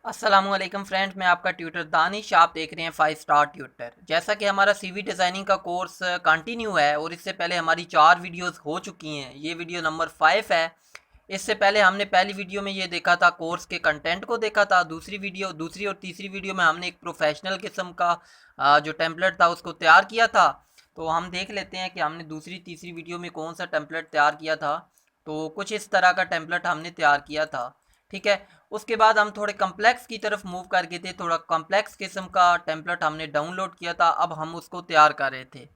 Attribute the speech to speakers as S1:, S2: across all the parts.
S1: अस्सलामुअलैकुम फ्रेंड्स, मैं आपका ट्यूटर दानिश। आप देख रहे हैं 5 स्टार ट्यूटर। जैसा कि हमारा सीवी डिज़ाइनिंग का कोर्स कंटिन्यू है और इससे पहले हमारी 4 वीडियोस हो चुकी हैं। ये वीडियो नंबर 5 है। इससे पहले हमने पहली वीडियो में ये देखा था, कोर्स के कंटेंट को देखा था। दूसरी और तीसरी वीडियो में हमने एक प्रोफेशनल किस्म का जो टेम्पलेट था उसको तैयार किया था। तो हम देख लेते हैं कि हमने दूसरी तीसरी वीडियो में कौन सा टेम्पलेट तैयार किया था। तो कुछ इस तरह का टेम्पलेट हमने तैयार किया था। ठीक है। उसके बाद हम थोड़े कम्प्लेक्स की तरफ मूव कर गए थे। थोड़ा कम्प्लेक्स किस्म का टेम्पलेट हमने डाउनलोड किया था, अब हम उसको तैयार कर रहे थे।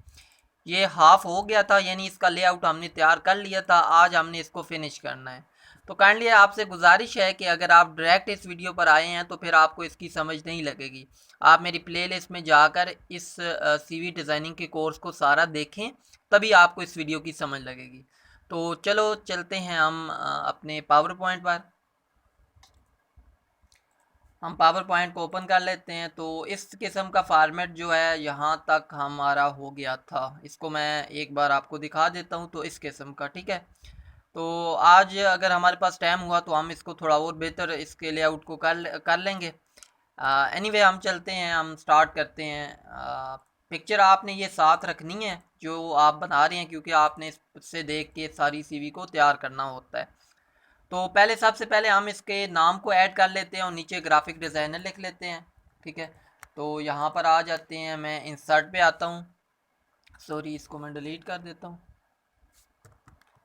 S1: ये हाफ हो गया था, यानी इसका लेआउट हमने तैयार कर लिया था। आज हमने इसको फिनिश करना है। तो काइंडली आपसे गुजारिश है कि अगर आप डायरेक्ट इस वीडियो पर आए हैं तो फिर आपको इसकी समझ नहीं लगेगी। आप मेरी प्लेलिस्ट में जाकर इस सीवी डिज़ाइनिंग के कोर्स को सारा देखें, तभी आपको इस वीडियो की समझ लगेगी। तो चलो चलते हैं हम अपने पावर पॉइंट पर। हम पावर पॉइंट को ओपन कर लेते हैं। तो इस किस्म का फॉर्मेट जो है यहाँ तक हमारा हो गया था। इसको मैं एक बार आपको दिखा देता हूँ। तो इस किस्म का, ठीक है। तो आज अगर हमारे पास टाइम हुआ तो हम इसको थोड़ा और बेहतर इसके लेआउट को कर लेंगे। एनीवे हम चलते हैं, हम स्टार्ट करते हैं। पिक्चर आपने ये साथ रखनी है जो आप बना रहे हैं, क्योंकि आपने इससे देख के सारी सीवी को तैयार करना होता है। तो पहले सबसे पहले हम इसके नाम को ऐड कर लेते हैं और नीचे ग्राफिक डिज़ाइनर लिख लेते हैं। ठीक है। तो यहाँ पर आ जाते हैं, मैं इंसर्ट पे आता हूँ। सॉरी, इसको मैं डिलीट कर देता हूँ।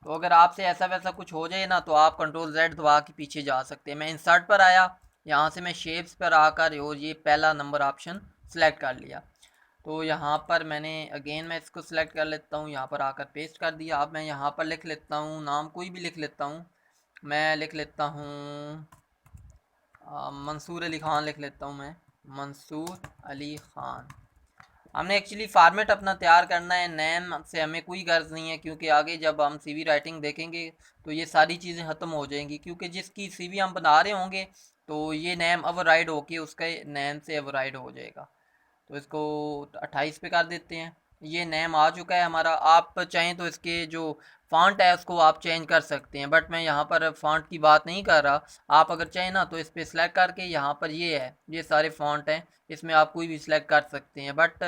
S1: तो अगर आपसे ऐसा वैसा कुछ हो जाए ना तो आप कंट्रोल Z दबा के पीछे जा सकते हैं। मैं इंसर्ट पर आया, यहाँ से मैं शेप्स पर आकर और ये पहला नंबर ऑप्शन सेलेक्ट कर लिया। तो यहाँ पर मैंने अगेन मैं इसको सिलेक्ट कर लेता हूँ, यहाँ पर आकर पेस्ट कर दिया। अब मैं यहाँ पर लिख लेता हूँ, नाम कोई भी लिख लेता हूँ। मैं लिख लेता हूँ मंसूर अली ख़ान लिख लेता हूँ मैं, मंसूर अली ख़ान। हमने एक्चुअली फॉर्मेट अपना तैयार करना है, नेम से हमें कोई गर्ज नहीं है, क्योंकि आगे जब हम सीवी राइटिंग देखेंगे तो ये सारी चीज़ें ख़त्म हो जाएंगी। क्योंकि जिसकी सीवी हम बना रहे होंगे तो ये नेम ओवरराइड होके उसका नेम से ओवरराइड हो जाएगा। तो इसको 28 पे कर देते हैं। ये नेम आ चुका है हमारा। आप चाहें तो इसके जो फ़ॉन्ट है उसको आप चेंज कर सकते हैं, बट मैं यहाँ पर फ़ॉन्ट की बात नहीं कर रहा। आप अगर चाहें ना तो इस पर सिलेक्ट करके यहाँ पर ये है, ये सारे फ़ॉन्ट हैं, इसमें आप कोई भी सिलेक्ट कर सकते हैं। बट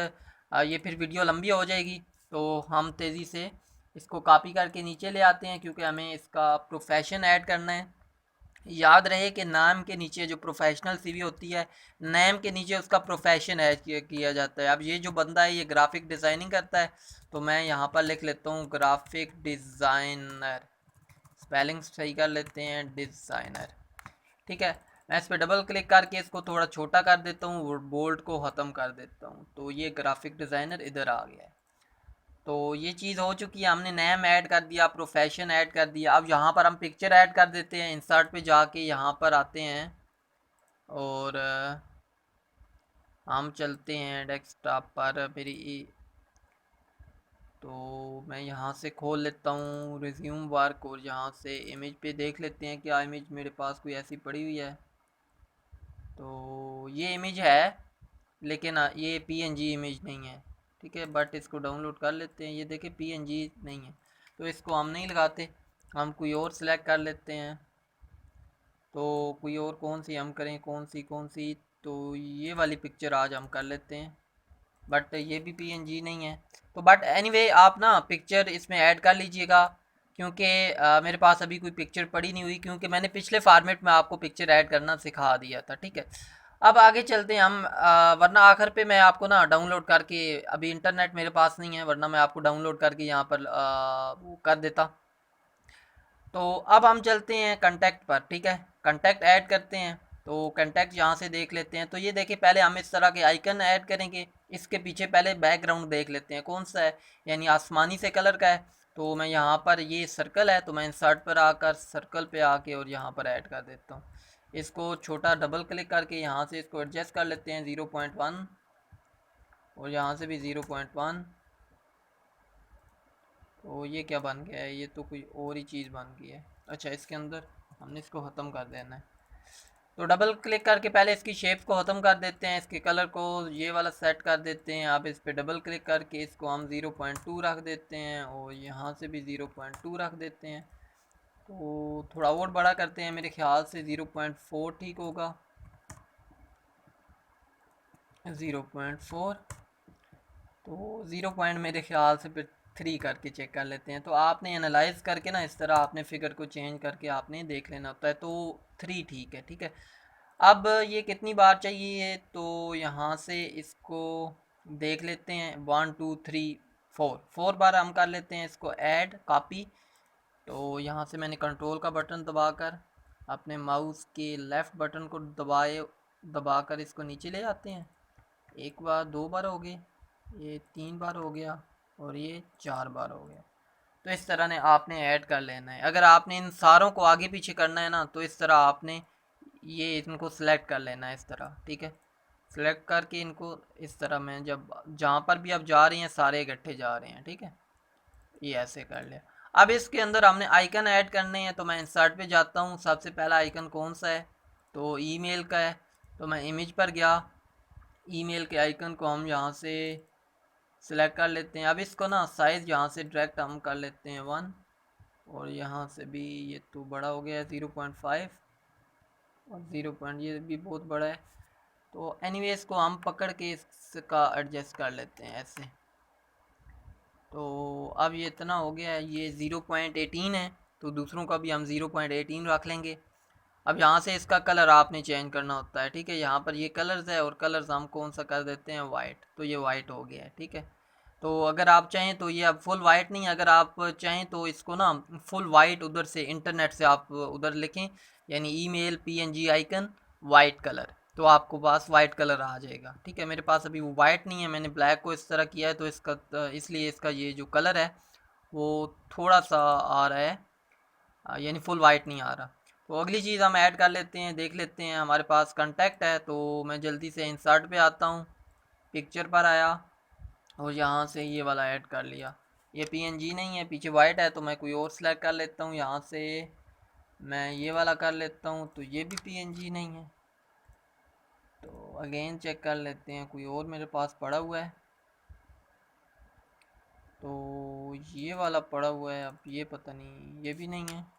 S1: ये फिर वीडियो लंबी हो जाएगी। तो हम तेज़ी से इसको कॉपी करके नीचे ले आते हैं, क्योंकि हमें इसका प्रोफेशन ऐड करना है। याद रहे कि नाम के नीचे जो प्रोफेशनल सीवी होती है, नेम के नीचे उसका प्रोफेशन ऐड किया जाता है। अब ये जो बंदा है ये ग्राफिक डिज़ाइनिंग करता है, तो मैं यहाँ पर लिख लेता हूँ ग्राफिक डिज़ाइनर। स्पेलिंग सही कर लेते हैं, डिज़ाइनर। ठीक है। मैं इस पर डबल क्लिक करके इसको थोड़ा छोटा कर देता हूँ, बोल्ड को ख़त्म कर देता हूँ। तो ये ग्राफिक डिज़ाइनर इधर आ गया है। तो ये चीज़ हो चुकी है, हमने नेम ऐड कर दिया, प्रोफेशन ऐड कर दिया। अब यहाँ पर हम पिक्चर ऐड कर देते हैं। इंसर्ट पे जाके यहाँ पर आते हैं और हम चलते हैं डेस्कटॉप पर मेरी। तो मैं यहाँ से खोल लेता हूँ रिज्यूम वर्क और यहाँ से इमेज पे देख लेते हैं क्या इमेज मेरे पास कोई ऐसी पड़ी हुई है। तो ये इमेज है, लेकिन ये पीएनजी इमेज नहीं है। ठीक है, बट इसको डाउनलोड कर लेते हैं। ये देखें पीएनजी नहीं है, तो इसको हम नहीं लगाते, हम कोई और सिलेक्ट कर लेते हैं। तो कोई और कौन सी हम करें, कौन सी। तो ये वाली पिक्चर आज हम कर लेते हैं, बट ये भी पीएनजी नहीं है। तो बट एनीवे आप ना पिक्चर इसमें ऐड कर लीजिएगा, क्योंकि मेरे पास अभी कोई पिक्चर पड़ी नहीं हुई, क्योंकि मैंने पिछले फॉर्मेट में आपको पिक्चर ऐड करना सिखा दिया था। ठीक है। अब आगे चलते हैं हम। वरना आखिर पे मैं आपको ना डाउनलोड करके, अभी इंटरनेट मेरे पास नहीं है, वरना मैं आपको डाउनलोड करके यहाँ पर वो कर देता। तो अब हम चलते हैं कंटेक्ट पर। ठीक है, कंटेक्ट ऐड करते हैं। तो कंटेक्ट यहाँ से देख लेते हैं। तो ये देखिए, पहले हम इस तरह के आइकन ऐड करेंगे। इसके पीछे पहले बैकग्राउंड देख लेते हैं कौन सा है, यानी आसमानी से कलर का है। तो मैं यहाँ पर, ये सर्कल है, तो मैं इंसर्ट पर आकर सर्कल पे आके और यहाँ पर ऐड कर देता हूँ। इसको छोटा डबल क्लिक करके यहाँ से इसको एडजस्ट कर लेते हैं 0.1, और यहाँ से भी 0.1। तो ये क्या बन गया है, ये तो कोई और ही चीज़ बन गई है। अच्छा, इसके अंदर हमने इसको ख़त्म कर देना है। तो डबल क्लिक करके पहले इसकी शेप को ख़त्म कर देते हैं, इसके कलर को ये वाला सेट कर देते हैं। अब इस पर डबल क्लिक करके इसको हम 0.2 रख देते हैं, और यहाँ से भी 0.2 रख देते हैं। तो थोड़ा और बड़ा करते हैं, मेरे ख्याल से 0.4 ठीक होगा। 0.4, तो 0 पॉइंट मेरे ख्याल से फिर 3 करके चेक कर लेते हैं। तो आपने एनालाइज करके ना इस तरह आपने फिगर को चेंज करके आपने देख लेना होता है। तो 3 ठीक है, ठीक है। अब ये कितनी बार चाहिए, तो यहाँ से इसको देख लेते हैं। 1 2 3 4 बार हम कर लेते हैं इसको ऐड कॉपी। तो यहाँ से मैंने कंट्रोल का बटन दबाकर अपने माउस के लेफ़्ट बटन को दबाकर इसको नीचे ले जाते हैं। 1 बार, 2 बार हो गए, ये 3 बार हो गया और ये 4 बार हो गया। तो इस तरह ने आपने ऐड कर लेना है। अगर आपने इन सारों को आगे पीछे करना है ना, तो इस तरह आपने ये इनको सेलेक्ट कर लेना है इस तरह, ठीक है। सेलेक्ट करके इनको इस तरह में जब जहाँ पर भी आप जा रहे हैं सारे इकट्ठे जा रहे हैं, ठीक है। ये ऐसे कर लिया। अब इसके अंदर हमने आइकन ऐड करने हैं, तो मैं इंसर्ट पे जाता हूँ। सबसे पहला आइकन कौन सा है, तो ईमेल का है। तो मैं इमेज पर गया, ईमेल के आइकन को हम यहाँ से सिलेक्ट कर लेते हैं। अब इसको ना साइज़ यहाँ से डायरेक्ट हम कर लेते हैं 1, और यहाँ से भी ये तो बड़ा हो गया है 0.5, और 0 ये भी बहुत बड़ा है। तो एनीवेज को हम पकड़ के इसका एडजस्ट कर लेते हैं ऐसे। तो अब ये इतना हो गया है, ये 0.18 है, तो दूसरों का भी हम 0.18 रख लेंगे। अब यहाँ से इसका कलर आपने चेंज करना होता है, ठीक है। यहाँ पर ये कलर्स है और कलर्स हम कौन सा कर देते हैं, वाइट। तो ये वाइट हो गया है, ठीक है। तो अगर आप चाहें तो ये अब फुल वाइट नहीं, अगर आप चाहें तो इसको ना फुल वाइट उधर से इंटरनेट से आप उधर लिखें, यानी email PNG icon white colour, तो आपको पास वाइट कलर आ जाएगा, ठीक है। मेरे पास अभी वो वाइट नहीं है, मैंने ब्लैक को इस तरह किया है, तो इसका इसलिए इसका ये जो कलर है वो थोड़ा सा आ रहा है, यानी फुल वाइट नहीं आ रहा। तो अगली चीज़ हम ऐड कर लेते हैं, देख लेते हैं। हमारे पास कांटेक्ट है, तो मैं जल्दी से इंसर्ट पे आता हूँ, पिक्चर पर आया और यहाँ से ये वाला ऐड कर लिया। ये पीएनजी नहीं है, पीछे वाइट है, तो मैं कोई और सेलेक्ट कर लेता हूँ। यहाँ से मैं ये वाला कर लेता हूँ, तो ये भी पीएनजी नहीं है। तो अगेन चेक कर लेते हैं, कोई और मेरे पास पड़ा हुआ है। तो ये वाला पड़ा हुआ है, अब ये पता नहीं, ये भी नहीं है।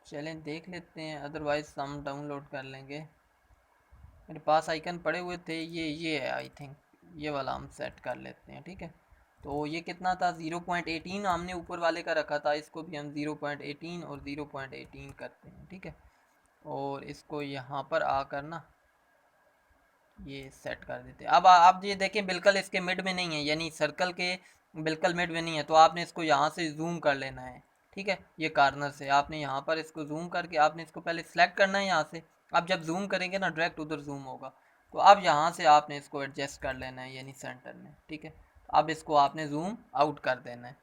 S1: चलें देख लेते हैं, अदरवाइज़ हम डाउनलोड कर लेंगे। मेरे पास आइकन पड़े हुए थे, ये है आई थिंक, ये वाला हम सेट कर लेते हैं, ठीक है। तो ये कितना था, 0.18 हमने ऊपर वाले का रखा था, इसको भी हम 0.18 और 0.18 करते हैं, ठीक है। और इसको यहाँ पर आकर ना ये सेट कर देते हैं। अब आप ये देखें बिल्कुल इसके मिड में नहीं है, यानी सर्कल के बिल्कुल मिड में नहीं है, तो आपने इसको यहाँ से जूम कर लेना है, ठीक है। ये कार्नर से आपने यहाँ पर इसको जूम करके आपने इसको पहले सेलेक्ट करना है यहाँ से। अब जब जूम करेंगे ना डायरेक्ट उधर जूम होगा, तो अब यहाँ से आपने इसको एडजस्ट कर लेना है, यानी सेंटर में, ठीक है। अब इसको आपने जूम आउट कर देना है।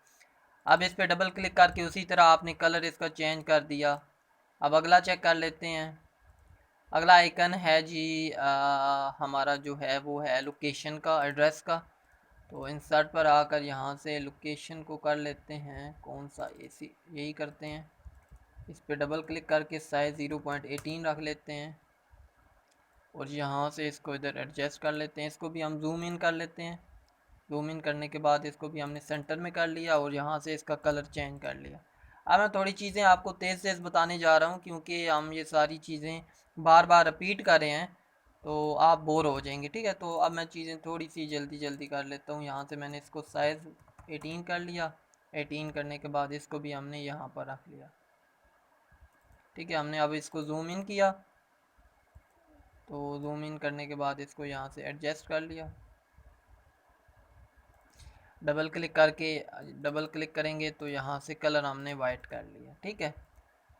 S1: अब इस पर डबल क्लिक करके उसी तरह आपने कलर इसका चेंज कर दिया। अब अगला चेक कर लेते हैं। अगला आइकन है जी हमारा जो है वो है लोकेशन का, एड्रेस का। तो इंसर्ट पर आकर यहाँ से लोकेशन को कर लेते हैं, कौन सा, एसी यही करते हैं। इस पर डबल क्लिक करके साइज़ 0.18 रख लेते हैं और यहाँ से इसको इधर एडजस्ट कर लेते हैं। इसको भी हम जूम इन कर लेते हैं। जूम इन करने के बाद इसको भी हमने सेंटर में कर लिया और यहाँ से इसका कलर चेंज कर लिया। अब मैं थोड़ी चीज़ें आपको तेज़ तेज़ बताने जा रहा हूँ, क्योंकि हम ये सारी चीज़ें बार बार रिपीट कर रहे हैं, तो आप बोर हो जाएंगे, ठीक है। तो अब मैं चीज़ें थोड़ी सी जल्दी जल्दी कर लेता हूँ। यहाँ से मैंने इसको साइज़ 18 कर लिया। 18 करने के बाद इसको भी हमने यहाँ पर रख लिया, ठीक है। हमने अब इसको जूम इन किया, तो जूम इन करने के बाद इसको यहाँ से एडजस्ट कर लिया। डबल क्लिक करेंगे तो यहाँ से कलर हमने वाइट कर लिया, ठीक है।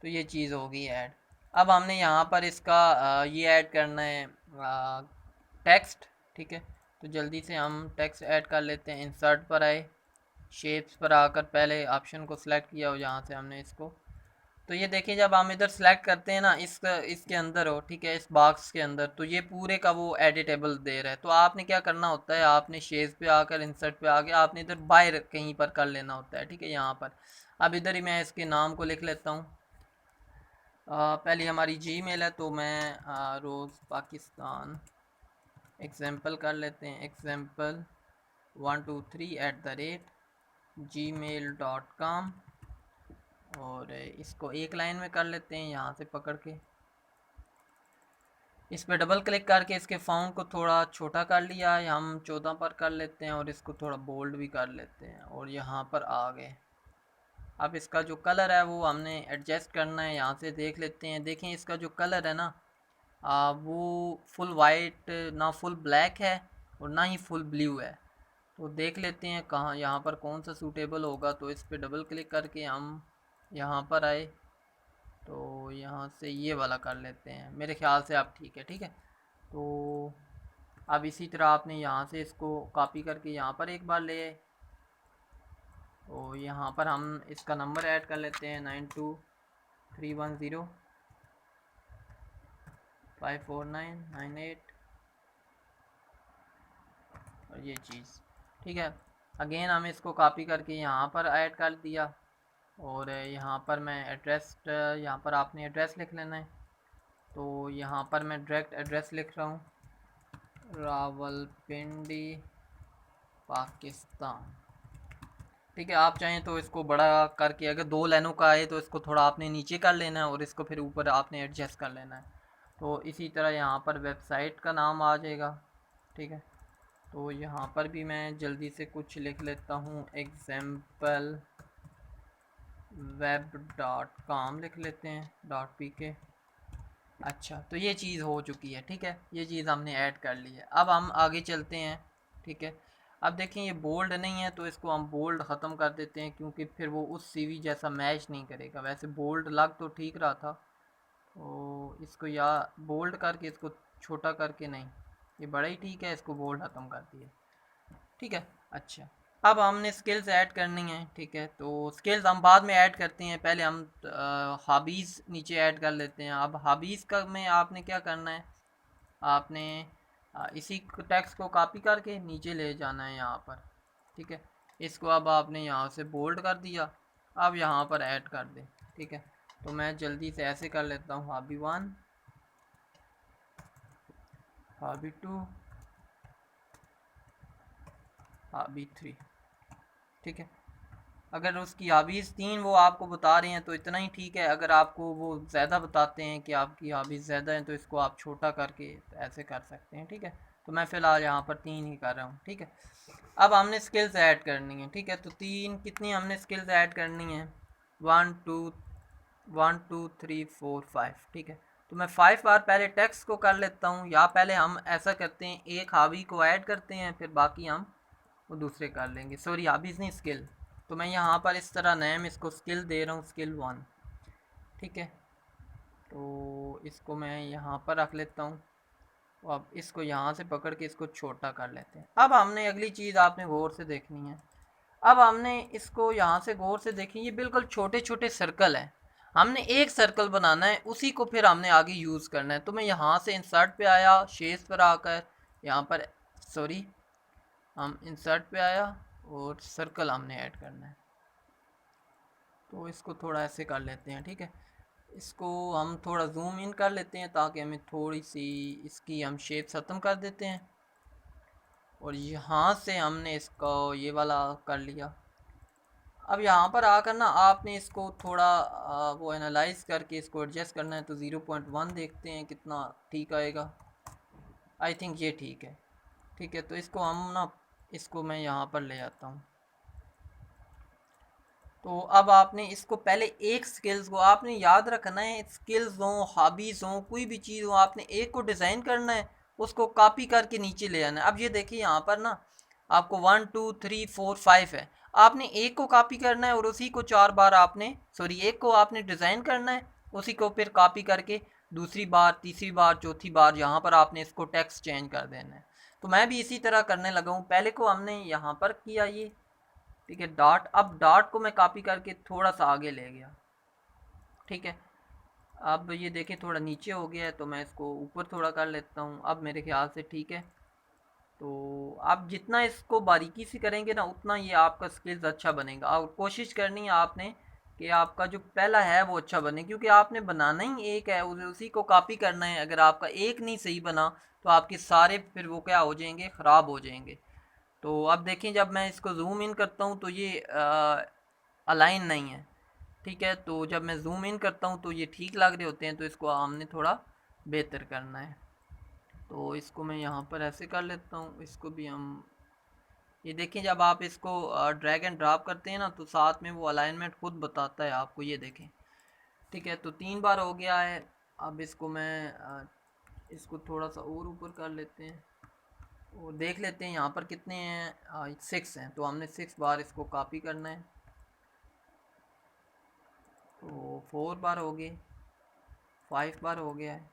S1: तो ये चीज़ होगी ऐड। अब हमने यहाँ पर इसका ये ऐड करना है टेक्स्ट, ठीक है। तो जल्दी से हम टेक्स्ट ऐड कर लेते हैं। इंसर्ट पर आए, शेप्स पर आकर पहले ऑप्शन को सिलेक्ट किया और यहाँ से हमने इसको, तो ये देखिए जब हम इधर सेलेक्ट करते हैं ना इसके अंदर हो, ठीक है, इस बॉक्स के अंदर, तो ये पूरे का वो एडिटेबल दे रहा है। तो आपने क्या करना होता है, आपने शेप पे आकर इंसर्ट पे आके आपने इधर बाय कहीं पर कर लेना होता है, ठीक है, यहाँ पर। अब इधर ही मैं इसके नाम को लिख लेता हूँ। पहले हमारी जीमेल है, तो मैं रोज़ पाकिस्तान एग्जाम्पल कर लेते हैं, एग्जाम्पल 123@gmail.com, और इसको एक लाइन में कर लेते हैं यहाँ से पकड़ के। इस पे डबल क्लिक करके इसके फ़ॉन्ट को थोड़ा छोटा कर लिया है, हम 14 पर कर लेते हैं और इसको थोड़ा बोल्ड भी कर लेते हैं और यहाँ पर आ गए। अब इसका जो कलर है वो हमने एडजस्ट करना है, यहाँ से देख लेते हैं। देखें इसका जो कलर है ना, वो फुल वाइट ना फुल ब्लैक है और ना ही फुल ब्लू है। तो देख लेते हैं कहाँ यहाँ पर कौन सा सूटेबल होगा। तो इस पर डबल क्लिक करके हम यहाँ पर आए, तो यहाँ से ये वाला कर लेते हैं। मेरे ख्याल से आप ठीक है, ठीक है। तो अब इसी तरह आपने यहाँ से इसको कॉपी करके यहाँ पर एक बार ले आए। तो यहाँ पर हम इसका नंबर ऐड कर लेते हैं 9231054998 और ये चीज़ ठीक है। अगेन हम इसको कॉपी करके यहाँ पर ऐड कर दिया और यहाँ पर मैं एड्रेस, यहाँ पर आपने एड्रेस लिख लेना है। तो यहाँ पर मैं डायरेक्ट एड्रेस लिख रहा हूँ, रावलपिंडी पाकिस्तान। ठीक है, आप चाहें तो इसको बड़ा करके, अगर 2 लाइनों का है तो इसको थोड़ा आपने नीचे कर लेना है और इसको फिर ऊपर आपने एडजस्ट कर लेना है। तो इसी तरह यहाँ पर वेबसाइट का नाम आ जाएगा। ठीक है, तो यहाँ पर भी मैं जल्दी से कुछ लिख लेता हूँ, एग्जाम्पल web.com लिख लेते हैं .pk। अच्छा, तो ये चीज़ हो चुकी है। ठीक है, ये चीज़ हमने ऐड कर ली है। अब हम आगे चलते हैं। ठीक है, अब देखें ये बोल्ड नहीं है तो इसको हम बोल्ड ख़त्म कर देते हैं, क्योंकि फिर वो उस सीवी जैसा मैच नहीं करेगा। वैसे बोल्ड लग तो ठीक रहा था, तो इसको या बोल्ड करके इसको छोटा करके, नहीं ये बड़ा ही ठीक है, इसको बोल्ड ख़त्म कर दिए। ठीक है, अच्छा अब हमने स्किल्स ऐड करनी है। ठीक है, तो स्किल्स हम बाद में ऐड करते हैं, पहले हम हॉबीज़ नीचे ऐड कर लेते हैं। अब हॉबीज़ का में आपने क्या करना है, आपने इसी टेक्स्ट को कॉपी करके नीचे ले जाना है यहाँ पर। ठीक है, इसको अब आपने यहाँ से बोल्ड कर दिया, अब यहाँ पर ऐड कर दें। ठीक है, तो मैं जल्दी से ऐसे कर लेता हूँ, hobby1, hobby2, hobby3। ठीक है, अगर उसकी हॉबीज़ 3 वो आपको बता रहे हैं तो इतना ही ठीक है। अगर आपको वो ज़्यादा बताते हैं कि आपकी हॉबीज़ ज़्यादा हैं तो इसको आप छोटा करके ऐसे कर सकते हैं। ठीक है, तो मैं फ़िलहाल यहाँ पर 3 ही कर रहा हूँ। ठीक है, अब हमने स्किल्स ऐड करनी है। ठीक है, तो 3 कितनी हमने स्किल्स ऐड करनी है, 1 2 3 4 5। ठीक है, तो मैं 5 बार पहले टेक्स्ट को कर लेता हूँ, या पहले हम ऐसा करते हैं, एक हॉबी को ऐड करते हैं फिर बाकी हम वो दूसरे कर लेंगे। सॉरी, हॉबीज़ नहीं, स्किल। तो मैं यहाँ पर इस तरह नेम इसको स्किल दे रहा हूँ, स्किल 1। ठीक है, तो इसको मैं यहाँ पर रख लेता हूँ। अब इसको यहाँ से पकड़ के इसको छोटा कर लेते हैं। अब हमने अगली चीज़ आपने गौर से देखनी है। अब हमने इसको यहाँ से गौर से देखें, ये बिल्कुल छोटे छोटे सर्कल हैं। हमने एक सर्कल बनाना है, उसी को फिर हमने आगे यूज़ करना है। तो मैं यहाँ से इंसर्ट पे आया, शेष पर आकर यहाँ पर, सॉरी, हम इंसर्ट पे आया और सर्कल हमने ऐड करना है। तो इसको थोड़ा ऐसे कर लेते हैं। ठीक है, इसको हम थोड़ा जूम इन कर लेते हैं ताकि हमें थोड़ी सी इसकी हम शेप ख़त्म कर देते हैं। और यहाँ से हमने इसको ये वाला कर लिया। अब यहाँ पर आकर ना आपने इसको थोड़ा वो एनालाइज करके इसको एडजस्ट करना है। तो 0.1 देखते हैं कितना ठीक आएगा। आई थिंक ये ठीक है। ठीक है, तो इसको हम ना, इसको मैं यहाँ पर ले आता हूँ। तो अब आपने इसको पहले एक स्किल्स को आपने याद रखना है, स्किल्स हो, हॉबीज़ हो, कोई भी चीज़ हो, आपने एक को डिज़ाइन करना है, उसको कॉपी करके नीचे ले आना है। अब ये देखिए यहाँ पर ना आपको 1 2 3 4 5 है, आपने एक को कॉपी करना है और उसी को 4 बार आपने, सॉरी, एक को आपने डिज़ाइन करना है, उसी को फिर कॉपी करके दूसरी बार, तीसरी बार, चौथी बार यहाँ पर आपने इसको टेक्स्ट चेंज कर देना है। तो मैं भी इसी तरह करने लगा हूँ। पहले को हमने यहाँ पर किया ये, ठीक है, डॉट। अब डॉट को मैं कॉपी करके थोड़ा सा आगे ले गया। ठीक है, अब ये देखें थोड़ा नीचे हो गया है, तो मैं इसको ऊपर थोड़ा कर लेता हूँ। अब मेरे ख्याल से ठीक है। तो आप जितना इसको बारीकी से करेंगे ना, उतना ये आपका स्किल्स अच्छा बनेगा। और कोशिश करनी है आपने कि आपका जो पहला है वो अच्छा बने, क्योंकि आपने बनाना ही एक है, उसी को कॉपी करना है। अगर आपका एक नहीं सही बना तो आपके सारे फिर वो क्या हो जाएंगे, ख़राब हो जाएंगे। तो अब देखें, जब मैं इसको जूम इन करता हूँ तो ये अलाइन नहीं है। ठीक है, तो जब मैं जूम इन करता हूँ तो ये ठीक लग रहे होते हैं, तो इसको हमने थोड़ा बेहतर करना है। तो इसको मैं यहाँ पर ऐसे कर लेता हूँ, इसको भी हम, ये देखें जब आप इसको ड्रैग एंड ड्रॉप करते हैं ना तो साथ में वो अलाइनमेंट खुद बताता है आपको, ये देखें। ठीक है, तो 3 बार हो गया है। अब इसको मैं इसको थोड़ा सा और ऊपर कर लेते हैं और देख लेते हैं यहाँ पर कितने हैं। 6 हैं, तो हमने 6 बार इसको कॉपी करना है। तो 4 बार हो गए, 5 बार हो गया है,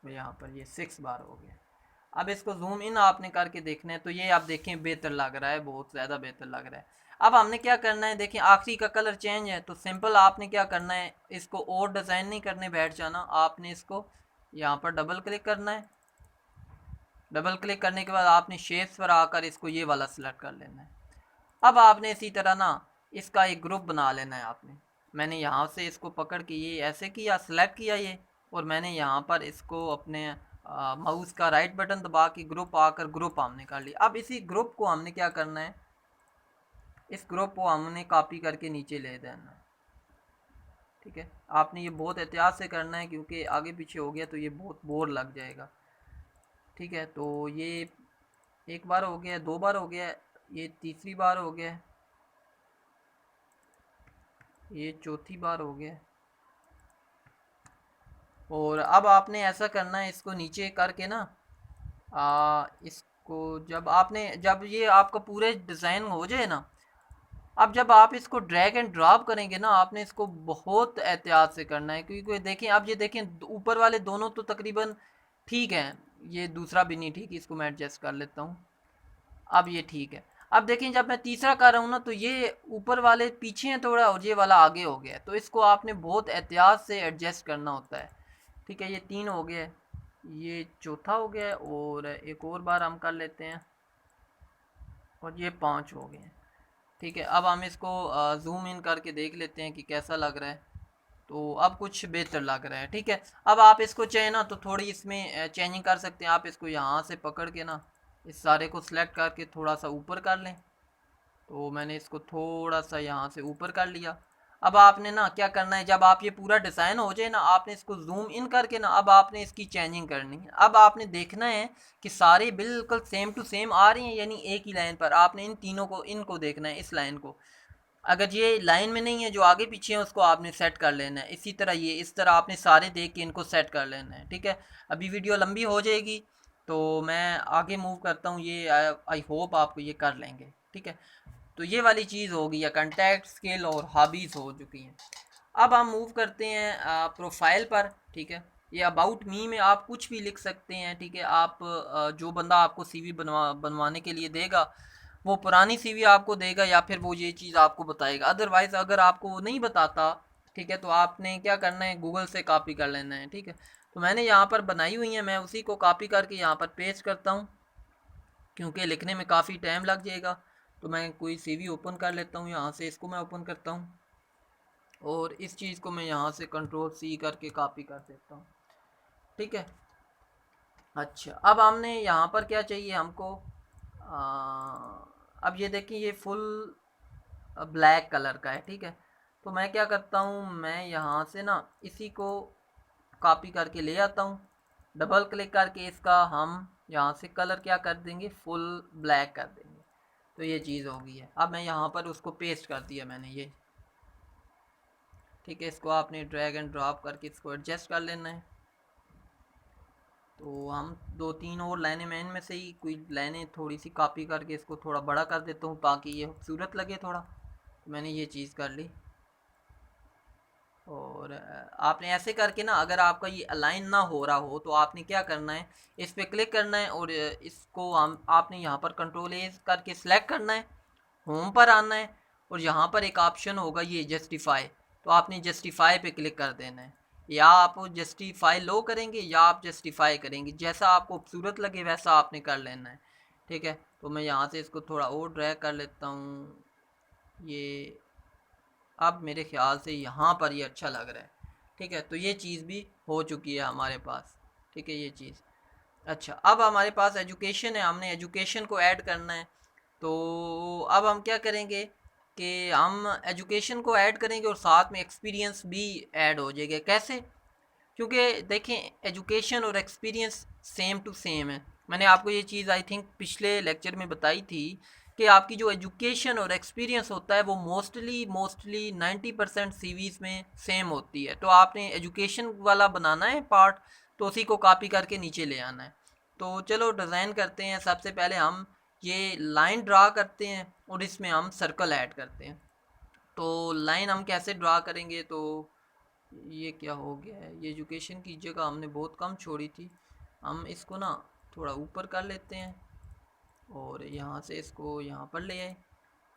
S1: तो यहाँ पर ये 6 बार हो गया। अब इसको जूम इन आपने करके देखना है, तो ये आप देखें बेहतर लग रहा है, बहुत ज़्यादा बेहतर लग रहा है। अब हमने क्या करना है, देखें आखिरी का कलर चेंज है, तो सिंपल आपने क्या करना है, इसको और डिज़ाइन नहीं करने बैठ जाना, आपने इसको यहाँ पर डबल क्लिक करना है। डबल क्लिक करने के बाद आपने शेप्स पर आकर इसको ये वाला सिलेक्ट कर लेना है। अब आपने इसी तरह ना इसका एक ग्रुप बना लेना है आपने। मैंने यहाँ से इसको पकड़ के ये ऐसे किया, सिलेक्ट किया ये, और मैंने यहाँ पर इसको अपने माउस का राइट बटन दबा के ग्रुप आकर ग्रुप हमने कर लिया। अब इसी ग्रुप को हमने क्या करना है, इस ग्रुप को हमने कॉपी करके नीचे ले देना है। ठीक है, आपने ये बहुत एहतियात से करना है क्योंकि आगे पीछे हो गया तो ये बहुत बोर लग जाएगा। ठीक है, तो ये एक बार हो गया, 2 बार हो गया, ये तीसरी बार हो गया, ये चौथी बार हो गया। और अब आपने ऐसा करना है, इसको नीचे करके ना इसको जब ये आपका पूरे डिज़ाइन हो जाए ना, अब जब आप इसको ड्रैग एंड ड्रॉप करेंगे ना, आपने इसको बहुत एहतियात से करना है क्योंकि देखें, अब ये देखें ऊपर वाले दोनों तो तकरीबन ठीक हैं, ये दूसरा भी नहीं ठीक, इसको मैं एडजस्ट कर लेता हूँ। अब ये ठीक है। अब देखें जब मैं तीसरा कर रहा हूँ ना, तो ये ऊपर वाले पीछे हैं थोड़ा और ये वाला आगे हो गया है, तो इसको आपने बहुत एहतियात से एडजस्ट करना होता है। ठीक है, ये 3 हो गया है, ये चौथा हो गया है, और एक और बार हम कर लेते हैं, और ये 5 हो गए हैं। ठीक है, अब हम इसको जूम इन करके देख लेते हैं कि कैसा लग रहा है। तो अब कुछ बेहतर लग रहा है। ठीक है, अब आप इसको चाहे ना तो थोड़ी इसमें चेंजिंग कर सकते हैं। आप इसको यहाँ से पकड़ के ना इस सारे को सिलेक्ट करके थोड़ा सा ऊपर कर लें, तो मैंने इसको थोड़ा सा यहाँ से ऊपर कर लिया। अब आपने ना क्या करना है, जब आप ये पूरा डिज़ाइन हो जाए ना, आपने इसको जूम इन करके ना अब आपने इसकी चेंजिंग करनी है। अब आपने देखना है कि सारे बिल्कुल सेम टू सेम आ रही हैं, यानी एक ही लाइन पर। आपने इन तीनों को, इनको देखना है, इस लाइन को। अगर ये लाइन में नहीं है, जो आगे पीछे है, उसको आपने सेट कर लेना है। इसी तरह ये इस तरह आपने सारे देख के इनको सेट कर लेना है। ठीक है, अभी वीडियो लंबी हो जाएगी तो मैं आगे मूव करता हूँ। ये आई होप आपको ये कर लेंगे। ठीक है, तो ये वाली चीज़ होगी, या कंटैक्ट, स्किल और हॉबीज़ हो चुकी हैं। अब हम मूव करते हैं प्रोफाइल पर। ठीक है, ये अबाउट मी में आप कुछ भी लिख सकते हैं। ठीक है, आप जो बंदा आपको सीवी बनवाने के लिए देगा, वो पुरानी सीवी आपको देगा या फिर वो ये चीज़ आपको बताएगा। अदरवाइज़ अगर आपको वो नहीं बताता, ठीक है, तो आपने क्या करना है, गूगल से कॉपी कर लेना है। ठीक है, तो मैंने यहाँ पर बनाई हुई है, मैं उसी को कॉपी करके यहाँ पर पेस्ट करता हूँ क्योंकि लिखने में काफ़ी टाइम लग जाएगा। तो मैं कोई सीवी ओपन कर लेता हूँ, यहाँ से इसको मैं ओपन करता हूँ और इस चीज़ को मैं यहाँ से कंट्रोल सी करके कॉपी कर देता हूँ। ठीक है, अच्छा, अब हमने यहाँ पर क्या चाहिए हमको, अब ये देखिए ये फुल ब्लैक कलर का है। ठीक है, तो मैं क्या करता हूँ, मैं यहाँ से ना इसी को कॉपी करके ले आता हूँ। डबल क्लिक करके इसका हम यहाँ से कलर क्या कर देंगे, फुल ब्लैक कर देंगे। तो ये चीज़ हो गई है। अब मैं यहाँ पर उसको पेस्ट कर दिया मैंने ये। ठीक है, इसको आपने ड्रैग एंड ड्रॉप करके इसको एडजस्ट कर लेना है। तो हम 2-3 और लाइनें, मैं इनमें से ही कोई लाइनें थोड़ी सी कॉपी करके इसको थोड़ा बड़ा कर देता हूँ ताकि ये खूबसूरत लगे थोड़ा। तो मैंने ये चीज़ कर ली। और आपने ऐसे करके ना, अगर आपका ये अलाइन ना हो रहा हो तो आपने क्या करना है, इस पर क्लिक करना है और इसको हम आपने यहाँ पर कंट्रोल ए करके सिलेक्ट करना है, होम पर आना है और यहाँ पर एक ऑप्शन होगा ये जस्टिफाई, तो आपने जस्टिफाई पे क्लिक कर देना है। या आप जस्टिफाई लो करेंगे या आप जस्टिफाई करेंगे, जैसा आपको खूबसूरत लगे वैसा आपने कर लेना है। ठीक है, तो मैं यहाँ से इसको थोड़ा और ड्रैग कर लेता हूँ ये। अब मेरे ख्याल से यहाँ पर ये अच्छा लग रहा है। ठीक है, तो ये चीज़ भी हो चुकी है हमारे पास। ठीक है, ये चीज़। अच्छा, अब हमारे पास एजुकेशन है, हमने एजुकेशन को ऐड करना है। तो अब हम क्या करेंगे कि हम एजुकेशन को ऐड करेंगे और साथ में एक्सपीरियंस भी ऐड हो जाएगा। कैसे? क्योंकि देखें एजुकेशन और एक्सपीरियंस सेम टू सेम है। मैंने आपको ये चीज़ आई थिंक पिछले लेक्चर में बताई थी कि आपकी जो एजुकेशन और एक्सपीरियंस होता है वो मोस्टली 90% सीवीज़ में सेम होती है। तो आपने एजुकेशन वाला बनाना है पार्ट, तो उसी को कॉपी करके नीचे ले आना है। तो चलो डिज़ाइन करते हैं। सबसे पहले हम ये लाइन ड्रा करते हैं और इसमें हम सर्कल ऐड करते हैं। तो लाइन हम कैसे ड्रा करेंगे, तो ये क्या हो गया है, ये एजुकेशन की जगह हमने बहुत कम छोड़ी थी। हम इसको ना थोड़ा ऊपर कर लेते हैं और यहाँ से इसको यहाँ पर ले आए।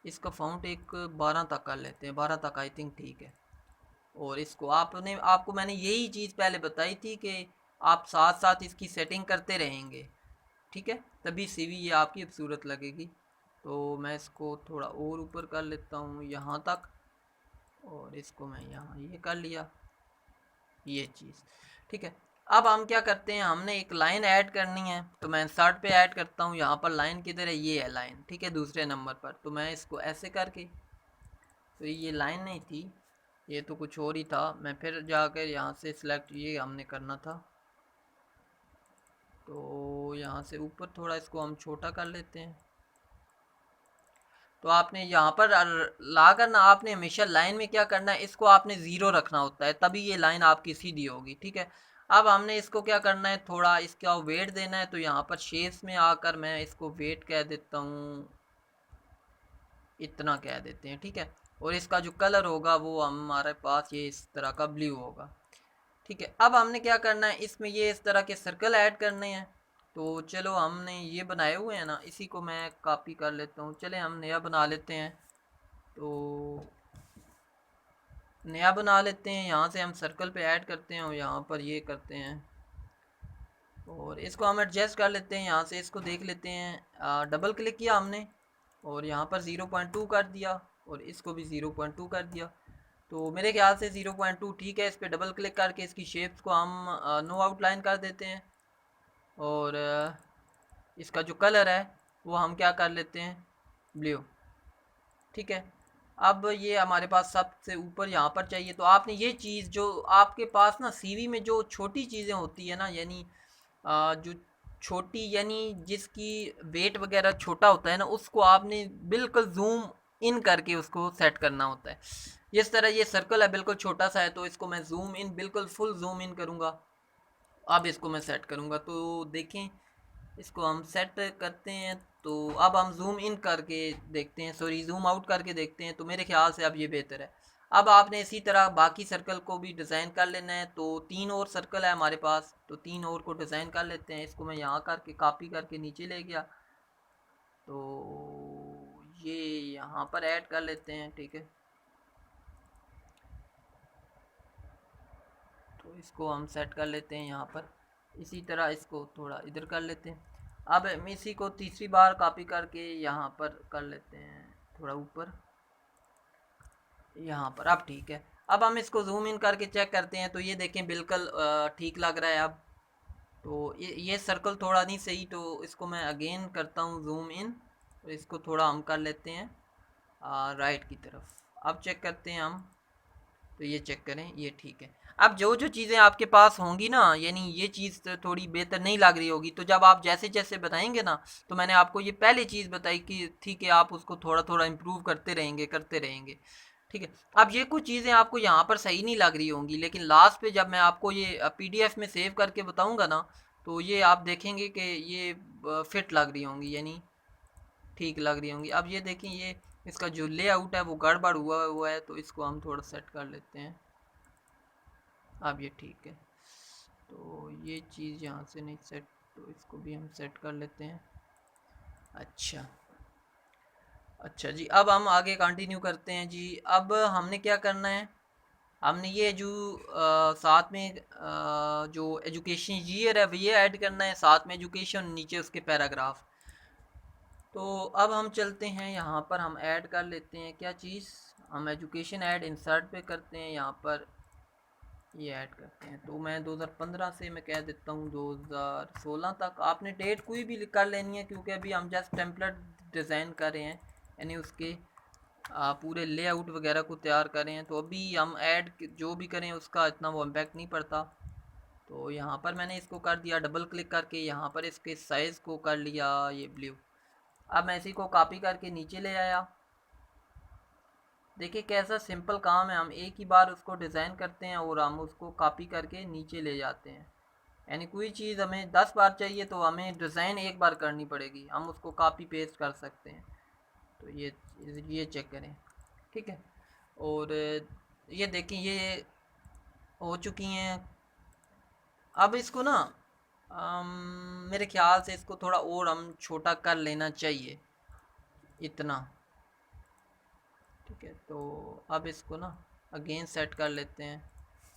S1: इसका फाउंट एक 12 तक कर लेते हैं, 12 तक आई थिंक ठीक है। और इसको आपको मैंने यही चीज़ पहले बताई थी कि आप साथ साथ इसकी सेटिंग करते रहेंगे, ठीक है, तभी सीवी ये आपकी खूबसूरत लगेगी। तो मैं इसको थोड़ा और ऊपर कर लेता हूँ यहाँ तक, और इसको मैं यहाँ ये कर लिया, ये चीज़ ठीक है। अब हम क्या करते हैं, हमने एक लाइन ऐड करनी है, तो मैं इंसर्ट पे ऐड करता हूँ। यहाँ पर लाइन किधर है, ये है लाइन, ठीक है, दूसरे नंबर पर। तो मैं इसको ऐसे करके, तो ये लाइन नहीं थी, ये तो कुछ और ही था। मैं फिर जाकर यहाँ से सिलेक्ट, ये हमने करना था, तो यहाँ से ऊपर थोड़ा इसको हम छोटा कर लेते हैं। तो आपने यहाँ पर ला करना, आपने हमेशा लाइन में क्या करना है, इसको आपने ज़ीरो रखना होता है, तभी ये लाइन आपकी सीधी होगी, ठीक है। अब हमने इसको क्या करना है, थोड़ा इसका वेट देना है। तो यहाँ पर शेप्स में आकर मैं इसको वेट कह देता हूँ, इतना कह देते हैं, ठीक है। और इसका जो कलर होगा वो हमारे पास ये इस तरह का ब्लू होगा, ठीक है। अब हमने क्या करना है, इसमें ये इस तरह के सर्कल ऐड करने हैं। तो चलो हमने ये बनाए हुए हैं ना, इसी को मैं कॉपी कर लेता हूँ। चले हम नया बना लेते हैं, तो नया बना लेते हैं। यहाँ से हम सर्कल पे ऐड करते हैं और यहाँ पर ये करते हैं, और इसको हम एडजस्ट कर लेते हैं। यहाँ से इसको देख लेते हैं, डबल क्लिक किया हमने और यहाँ पर 0.2 कर दिया, और इसको भी 0.2 कर दिया। तो मेरे ख्याल से 0.2 ठीक है। इस पर डबल क्लिक करके इसकी शेप्स को हम नो आउटलाइन कर देते हैं, और इसका जो कलर है वो हम क्या कर लेते हैं, ब्लू, ठीक है। अब ये हमारे पास सबसे ऊपर यहाँ पर चाहिए। तो आपने ये चीज़ जो आपके पास ना सीवी में जो छोटी चीज़ें होती है ना, यानी जो छोटी, यानी जिसकी वेट वगैरह छोटा होता है ना, उसको आपने बिल्कुल जूम इन करके उसको सेट करना होता है। जिस तरह ये सर्कल है बिल्कुल छोटा सा है, तो इसको मैं जूम इन, बिल्कुल फुल जूम इन करूँगा। अब इसको मैं सेट करूँगा, तो देखें इसको हम सेट करते हैं। तो अब हम जूम इन करके देखते हैं, सॉरी जूम आउट करके देखते हैं। तो मेरे ख्याल से अब ये बेहतर है। अब आपने इसी तरह बाकी सर्कल को भी डिज़ाइन कर लेना है। तो 3 और सर्कल है हमारे पास, तो 3 और को डिज़ाइन कर लेते हैं। इसको मैं यहाँ करके कॉपी करके नीचे ले गया, तो ये यहाँ पर ऐड कर लेते हैं, ठीक है। तो इसको हम सेट कर लेते हैं यहाँ पर। इसी तरह इसको थोड़ा इधर कर लेते हैं। अब हम इसी को तीसरी बार कॉपी करके यहाँ पर कर लेते हैं, थोड़ा ऊपर यहाँ पर। अब ठीक है। अब हम इसको जूम इन करके चेक करते हैं, तो ये देखें बिल्कुल ठीक लग रहा है अब। तो ये सर्कल थोड़ा नहीं सही, तो इसको मैं अगेन करता हूँ जूम इन, तो इसको थोड़ा हम कर लेते हैं राइट की तरफ। अब चेक करते हैं हम, तो ये चेक करें, ये ठीक है। अब जो जो चीज़ें आपके पास होंगी ना, यानी ये चीज़ थोड़ी बेहतर नहीं लग रही होगी, तो जब आप जैसे जैसे बताएंगे ना, तो मैंने आपको ये पहली चीज़ बताई कि ठीक है, आप उसको थोड़ा थोड़ा इम्प्रूव करते रहेंगे, ठीक है। अब ये कुछ चीज़ें आपको यहाँ पर सही नहीं लग रही होंगी, लेकिन लास्ट पे जब मैं आपको ये पीडीएफ में सेव करके बताऊँगा ना, तो ये आप देखेंगे कि ये फिट लग रही होंगी, यानी ठीक लग रही होंगी। अब ये देखें, ये इसका जो लेआउट है वो गड़बड़ हुआ है, तो इसको हम थोड़ा सेट कर लेते हैं। अब ये ठीक है। तो ये चीज़ यहाँ से नहीं सेट, तो इसको भी हम सेट कर लेते हैं। अच्छा अच्छा जी, अब हम आगे कंटिन्यू करते हैं जी। अब हमने क्या करना है, हमने ये जो साथ में जो एजुकेशन ईयर है ये ऐड करना है, साथ में एजुकेशन, नीचे उसके पैराग्राफ। तो अब हम चलते हैं यहाँ पर, हम ऐड कर लेते हैं क्या चीज़, हम एजुकेशन ऐड इंसर्ट पे करते हैं, यहाँ पर ये ऐड करते हैं। तो मैं 2015 से मैं कह देता हूँ 2016 तक। आपने डेट कोई भी कर लेनी है, क्योंकि अभी हम जस्ट टेम्पलेट डिज़ाइन कर रहे हैं, यानी उसके पूरे लेआउट वगैरह को तैयार करें हैं। तो अभी हम ऐड जो भी करें उसका इतना वो इम्पैक्ट नहीं पड़ता। तो यहाँ पर मैंने इसको कर दिया डबल क्लिक करके, यहाँ पर इसके साइज़ को कर लिया ये ब्लू। अब मैं इसी को कॉपी करके नीचे ले आया। देखिए कैसा सिंपल काम है, हम एक ही बार उसको डिज़ाइन करते हैं और हम उसको कॉपी करके नीचे ले जाते हैं। यानी कोई चीज़ हमें 10 बार चाहिए तो हमें डिज़ाइन एक बार करनी पड़ेगी, हम उसको कॉपी पेस्ट कर सकते हैं। तो ये चेक करें, ठीक है। और ये देखिए ये हो चुकी हैं। अब इसको ना मेरे ख्याल से इसको थोड़ा और हम छोटा कर लेना चाहिए, इतना, ठीक है। तो अब इसको ना अगेन सेट कर लेते हैं,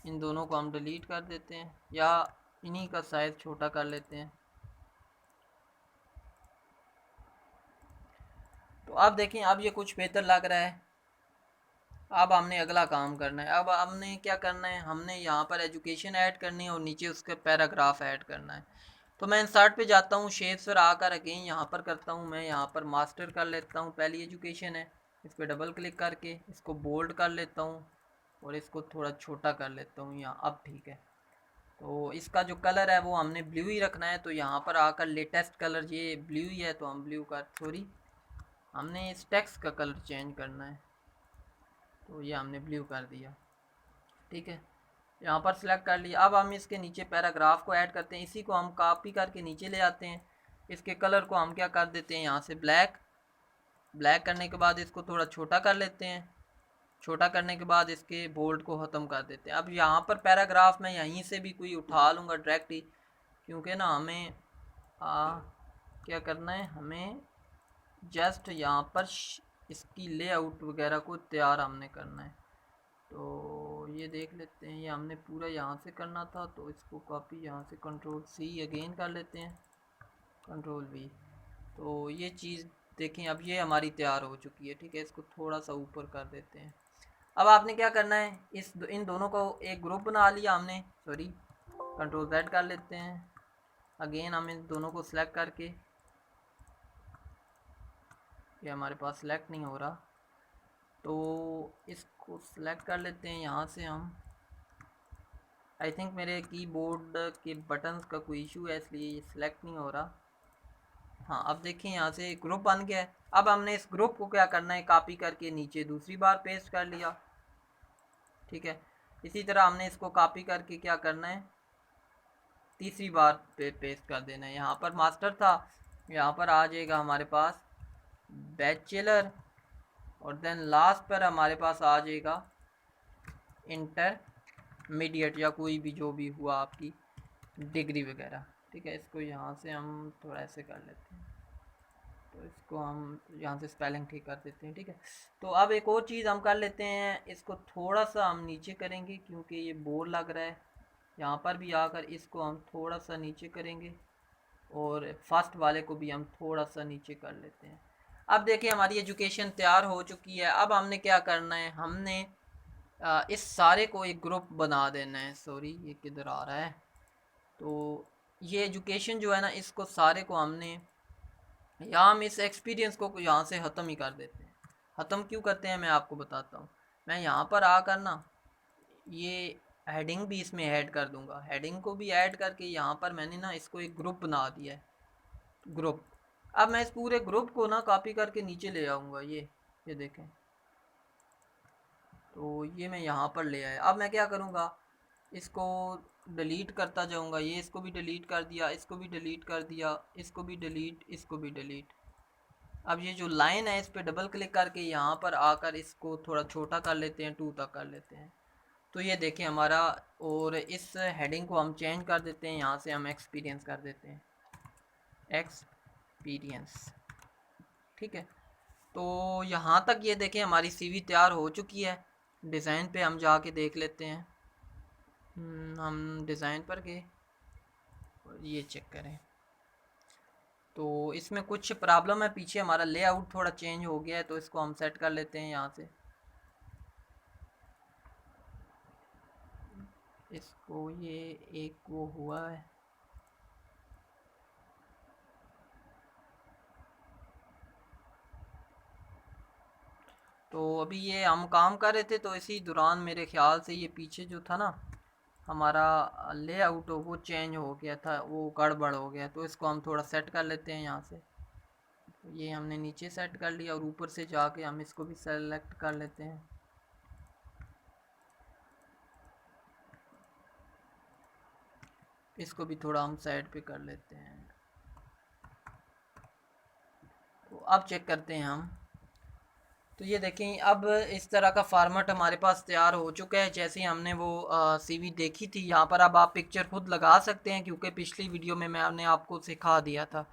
S1: इन दोनों को हम डिलीट कर देते हैं या इन्हीं का साइज़ छोटा कर लेते हैं। तो अब देखें अब ये कुछ बेहतर लग रहा है। अब हमने अगला काम करना है। अब हमने क्या करना है, हमने यहाँ पर एजुकेशन ऐड करनी है और नीचे उसके पैराग्राफ ऐड करना है। तो मैं इंसर्ट पे जाता हूँ, शेप्स पर आकर अगेन यहाँ पर करता हूँ, मैं यहाँ पर मास्टर कर लेता हूँ। पहली एजुकेशन है, इस पर डबल क्लिक करके इसको बोल्ड कर लेता हूँ और इसको थोड़ा छोटा कर लेता हूँ यहाँ। अब ठीक है। तो इसका जो कलर है वो हमने ब्लू ही रखना है। तो यहाँ पर आकर लेटेस्ट कलर ये ब्लू ही है, तो हम ब्लू का हमने इस टेक्स्ट का कलर चेंज करना है, तो ये हमने ब्लू कर दिया, ठीक है। यहाँ पर सिलेक्ट कर लिया। अब हम इसके नीचे पैराग्राफ को ऐड करते हैं, इसी को हम कॉपी करके नीचे ले आते हैं। इसके कलर को हम क्या कर देते हैं, यहाँ से ब्लैक करने के बाद इसको थोड़ा छोटा कर लेते हैं। छोटा करने के बाद इसके बोल्ड को ख़त्म कर देते हैं। अब यहाँ पर पैराग्राफ में यहीं से भी कोई उठा लूँगा डायरेक्ट ही, क्योंकि ना हमें क्या करना है, हमें जस्ट यहाँ पर इसकी लेआउट वगैरह को तैयार हमने करना है। तो ये देख लेते हैं, ये हमने पूरा यहाँ से करना था, तो इसको कॉपी यहाँ से कंट्रोल सी अगेन कर लेते हैं, कंट्रोल वी। तो ये चीज़ देखें अब ये हमारी तैयार हो चुकी है, ठीक है। इसको थोड़ा सा ऊपर कर देते हैं। अब आपने क्या करना है, इन दोनों को एक ग्रुप बना लिया हमने, सॉरी कंट्रोल Z कर लेते हैं। अगेन हम इन दोनों को सिलेक्ट करके, ये हमारे पास सिलेक्ट नहीं हो रहा, तो इसको सिलेक्ट कर लेते हैं यहाँ से हम। आई थिंक मेरे कीबोर्ड के बटन्स का कोई इशू है, इसलिए ये सिलेक्ट नहीं हो रहा। हाँ अब देखिए यहाँ से ग्रुप बन गया है। अब हमने इस ग्रुप को क्या करना है, कॉपी करके नीचे दूसरी बार पेस्ट कर लिया, ठीक है। इसी तरह हमने इसको कॉपी करके क्या करना है, तीसरी बार पे पेस्ट कर देना है। यहाँ पर मास्टर था, यहाँ पर आ जाएगा हमारे पास बैचलर, और देन लास्ट पर हमारे पास आ जाएगा इंटरमीडिएट या कोई भी जो भी हुआ आपकी डिग्री वगैरह, ठीक है। इसको यहाँ से हम थोड़ा ऐसे कर लेते हैं, तो इसको हम यहाँ से स्पेलिंग ठीक कर देते हैं, ठीक है। तो अब एक और चीज़ हम कर लेते हैं, इसको थोड़ा सा हम नीचे करेंगे क्योंकि ये बोर लग रहा है। यहाँ पर भी आकर इसको हम थोड़ा सा नीचे करेंगे और फर्स्ट वाले को भी हम थोड़ा सा नीचे कर लेते हैं। अब देखिए हमारी एजुकेशन तैयार हो चुकी है। अब हमने क्या करना है, हमने इस सारे को एक ग्रुप बना देना है। सॉरी ये किधर आ रहा है, तो ये एजुकेशन जो है ना, इसको सारे को हमने यहाँ हम इस एक्सपीरियंस को यहाँ से ख़त्म ही कर देते हैं। ख़त्म क्यों करते हैं मैं आपको बताता हूँ। मैं यहाँ पर आकर ना ये हेडिंग भी इसमें ऐड कर दूँगा, हेडिंग को भी ऐड करके यहाँ पर मैंने ना इसको एक ग्रुप बना दिया है, ग्रुप। अब मैं इस पूरे ग्रुप को ना कॉपी करके नीचे ले आऊँगा, ये देखें, तो ये मैं यहाँ पर ले आया। अब मैं क्या करूँगा, इसको डिलीट करता जाऊँगा, ये इसको भी डिलीट कर दिया, इसको भी डिलीट कर दिया, इसको भी डिलीट, इसको भी डिलीट। अब ये जो लाइन है इस पर डबल क्लिक करके यहाँ पर आकर इसको थोड़ा छोटा कर लेते हैं, 2 तक कर लेते हैं। तो ये देखें हमारा, और इस हेडिंग को हम चेंज कर देते हैं, यहाँ से हम एक्सपीरियंस कर देते हैं, एक्सपीरियंस, ठीक है। तो यहाँ तक ये देखें हमारी सीवी तैयार हो चुकी है। डिज़ाइन पे हम जाके देख लेते हैं। हम डिज़ाइन पर गए और ये चेक करें, तो इसमें कुछ प्रॉब्लम है, पीछे हमारा लेआउट थोड़ा चेंज हो गया है, तो इसको हम सेट कर लेते हैं यहाँ से। इसको ये एक वो हुआ है, तो अभी ये हम काम कर रहे थे, तो इसी दौरान मेरे ख्याल से ये पीछे जो था ना, हमारा लेआउट हो वो चेंज हो गया था, वो गड़बड़ हो गया, तो इसको हम थोड़ा सेट कर लेते हैं यहाँ से। ये हमने नीचे सेट कर लिया और ऊपर से जाके हम इसको भी सेलेक्ट कर लेते हैं। इसको भी थोड़ा हम साइड पे कर लेते हैं। तो अब चेक करते हैं हम। तो ये देखें, अब इस तरह का फार्मेट हमारे पास तैयार हो चुका है जैसे हमने वो सीवी देखी थी। यहाँ पर अब आप पिक्चर खुद लगा सकते हैं क्योंकि पिछली वीडियो में मैंने आपको सिखा दिया था।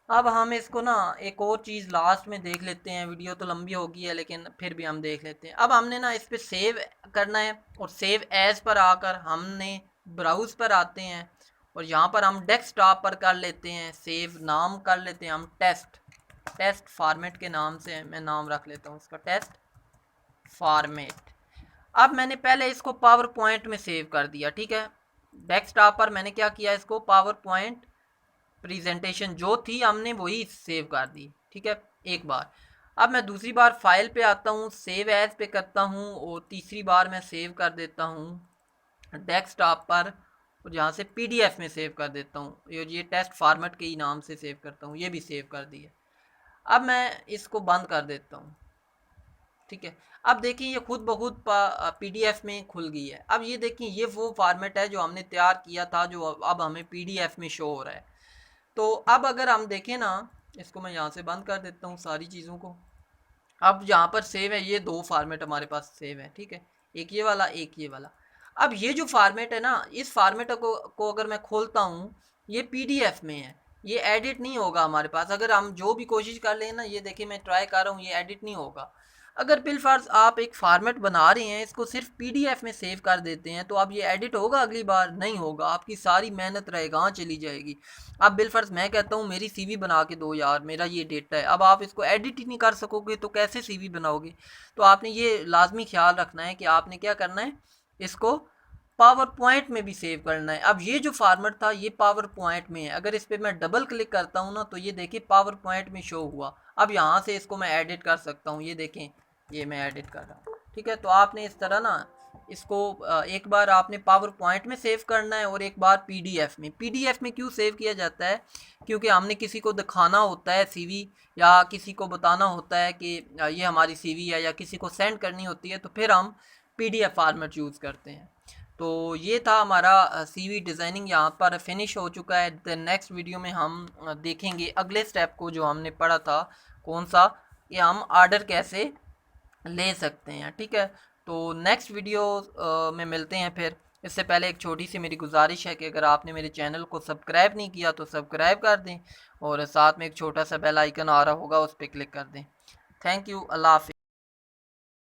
S1: अब हम इसको ना एक और चीज़ लास्ट में देख लेते हैं, वीडियो तो लंबी होगी है लेकिन फिर भी हम देख लेते हैं। अब हमने ना इस पर सेव करना है और सेव एज पर आकर हमने ब्राउज़ पर आते हैं और यहाँ पर हम डेस्कटॉप पर कर लेते हैं सेव, नाम कर लेते हैं हम टेस्ट फॉर्मेट के नाम से मैं नाम रख लेता हूँ उसका, टेस्ट फॉर्मेट। अब मैंने पहले इसको पावर पॉइंट में सेव कर दिया, ठीक है। डेस्कटॉप पर मैंने क्या किया, इसको पावर पॉइंट प्रेजेंटेशन जो थी हमने वही सेव कर दी, ठीक है, एक बार। अब मैं दूसरी बार फाइल पे आता हूँ, सेव एज पे करता हूँ और तीसरी बार मैं सेव कर देता हूँ डेस्कटॉप पर और यहाँ से पीडीएफ में सेव कर देता हूँ। ये टेस्ट फॉर्मेट के ही नाम से सेव करता हूँ, ये भी सेव कर दिया। अब मैं इसको बंद कर देता हूँ, ठीक है। अब देखिए ये खुद ब खुद पीडीएफ में खुल गई है। अब ये देखिए ये वो फॉर्मेट है जो हमने तैयार किया था, जो अब हमें पीडीएफ में शो हो रहा है। तो अब अगर हम देखें ना, इसको मैं यहाँ से बंद कर देता हूँ सारी चीज़ों को। अब यहाँ पर सेव है, ये दो फार्मेट हमारे पास सेव है, ठीक है, एक ये वाला एक ये वाला। अब ये जो फार्मेट है ना, इस फार्मेट को अगर मैं खोलता हूँ, ये पीडीएफ में है, ये एडिट नहीं होगा हमारे पास। अगर हम जो भी कोशिश कर लें ना, ये देखिए मैं ट्राई कर रहा हूँ, ये एडिट नहीं होगा। अगर बिलफर्ज आप एक फार्मेट बना रहे हैं, इसको सिर्फ पीडीएफ में सेव कर देते हैं, तो अब ये एडिट होगा अगली बार? नहीं होगा, आपकी सारी मेहनत रहेगा चली जाएगी। अब बिलफर्ज मैं कहता हूँ मेरी सीवी बना के दो यार, मेरा ये डेटा है, अब आप इसको एडिट ही नहीं कर सकोगे तो कैसे सीवी बनाओगे? तो आपने ये लाजमी ख्याल रखना है कि आपने क्या करना है, इसको पावर पॉइंट में भी सेव करना है। अब ये जो फार्मेट था ये पावर पॉइंट में है, अगर इस पर मैं डबल क्लिक करता हूँ ना, तो ये देखिए पावर पॉइंट में शो हुआ। अब यहाँ से इसको मैं एडिट कर सकता हूँ, ये देखें ये मैं एडिट कर रहा हूँ, ठीक है। तो आपने इस तरह ना इसको एक बार आपने पावर पॉइंट में सेव करना है और एक बार पीडीएफ में। पीडीएफ में क्यों सेव किया जाता है? क्योंकि हमने किसी को दिखाना होता है सीवी, या किसी को बताना होता है कि ये हमारी सीवी है, या किसी को सेंड करनी होती है, तो फिर हम पीडीएफ फॉर्मेट यूज़ करते हैं। तो ये था हमारा सीवी डिज़ाइनिंग, यहाँ पर फिनिश हो चुका है। द नेक्स्ट वीडियो में हम देखेंगे अगले स्टेप को जो हमने पढ़ा था, कौन सा, कि हम आर्डर कैसे ले सकते हैं, ठीक है। तो नेक्स्ट वीडियो में मिलते हैं फिर। इससे पहले एक छोटी सी मेरी गुजारिश है कि अगर आपने मेरे चैनल को सब्सक्राइब नहीं किया तो सब्सक्राइब कर दें और साथ में एक छोटा सा बेल आइकन आ रहा होगा, उस पर क्लिक कर दें। थैंक यू, अल्लाह हाफ़िज़।